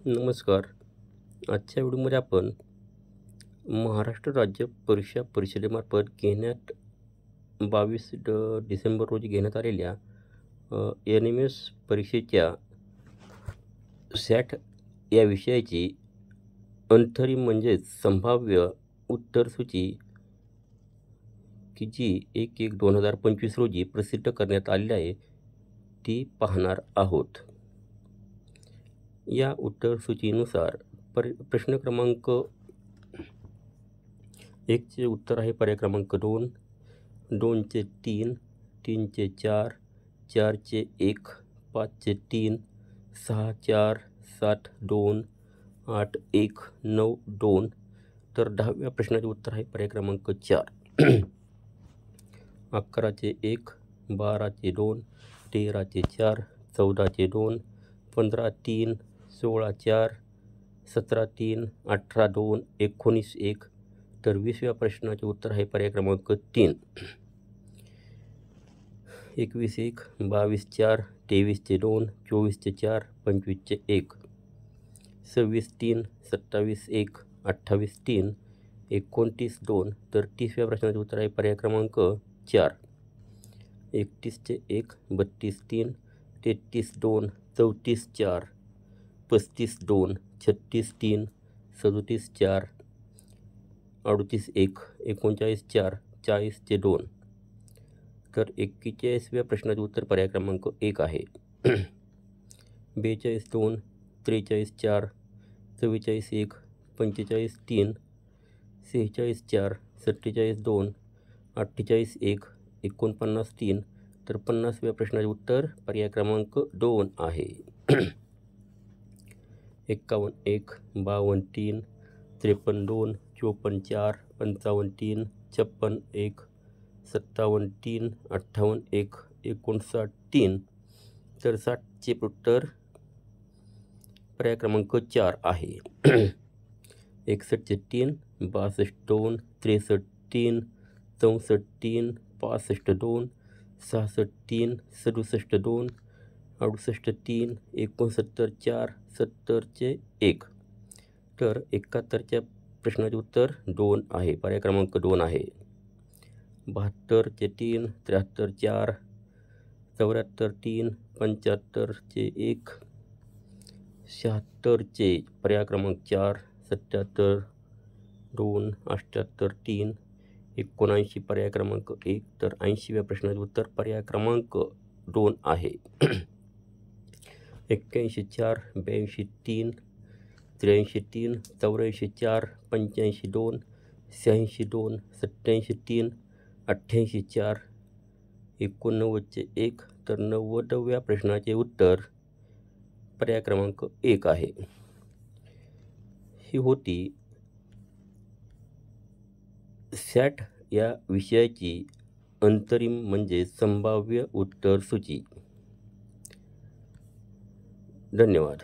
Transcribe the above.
नमस्कार. आजच्या व्हिडिओमध्ये आपण महाराष्ट्र राज्य परीक्षा परिषदेमार्फत घेण्यात 22 डिसेंबर रोजी घेण्यात आलेल्या NMS परीक्षेच्या सॅट या विषयाची अंतरिम म्हणजेच संभाव्य उत्तरसूची की जी 1/1/2025 रोजी प्रसिद्ध करण्यात आलेली आहे ती पाहणार आहोत. या उत्तरसूचीनुसार प्रश्न क्रमांक 1चे उत्तर आहे पर्याय क्रमांक 2, 2चे 3, 3चे 4, 4चे 1, 5चे 3, 6, 4, 7, 2, 8, 1, 9, 2. तर 10व्या प्रश्नाचे उत्तर आहे पर्याय क्रमांक 4. 11चे 1, 12चे 2, 13चे 4, 14चे 2, 15, 3, 16, 4, 17, 3, 18, 2, 19, 1. तर 20व्या प्रश्नाचे उत्तर आहे पर्याय क्रमांक 3. 21, 1, 22, 4, 23चे 2, 24चे 4, 25चे 1. 26, 3, 27, 1, 28, 3, 29, 2. तर 30व्या प्रश्नाचे उत्तर आहे पर्याय क्रमांक 4. 31चे 1, 32, 3, 33, 2, 34, 4, 35, 2, 36, 3, 37, 4, 38, 1, 39, 4, 40चे 2. तर 41व्या प्रश्नाचे उत्तर पर्याय क्रमांक 1 आहे. 42, 2, 43, 4, 44, 1, 45, 3, 46, 4, 47, 2, 48, 1, 49, 3. तर 50व्या प्रश्नाचे उत्तर पर्याय क्रमांक 2 आहे. 51, 1, 52, 3, 53, 2, 54, 4, 55, 3, 56, 1, 57, 3, 58, 1, 59, 3. तर 60चे उत्तर पर्याय क्रमांक 4 आहे. 61चे 3, 62, 2, 63, 3, 64, 3, 65, 2, 66, 3, 67, 2, 68, 3, 69, 4, 70चे 1. तर 71च्या प्रश्नाचे उत्तर 2 आहे. पर्याय क्रमांक 2 आहे. 72चे 3, 73, 4, 74, 3, 75चे 1, 76चे पर्याय क्रमांक 4, 77, 2, 78, 3, 79 पर्याय क्रमांक 1. तर 80व्या प्रश्नाचे उत्तर पर्याय क्रमांक 2 आहे. 81, 4, 82, 3, 83, 3, 84, 4, 85, 2, 86, 2, 87, 3, 88, 4, 89चे 1. तर 90व्या प्रश्नाचे उत्तर पर्याय क्रमांक 1 आहे. ही होती सॅट या विषयाची अंतरिम म्हणजे संभाव्य उत्तरसूची. धन्यवाद.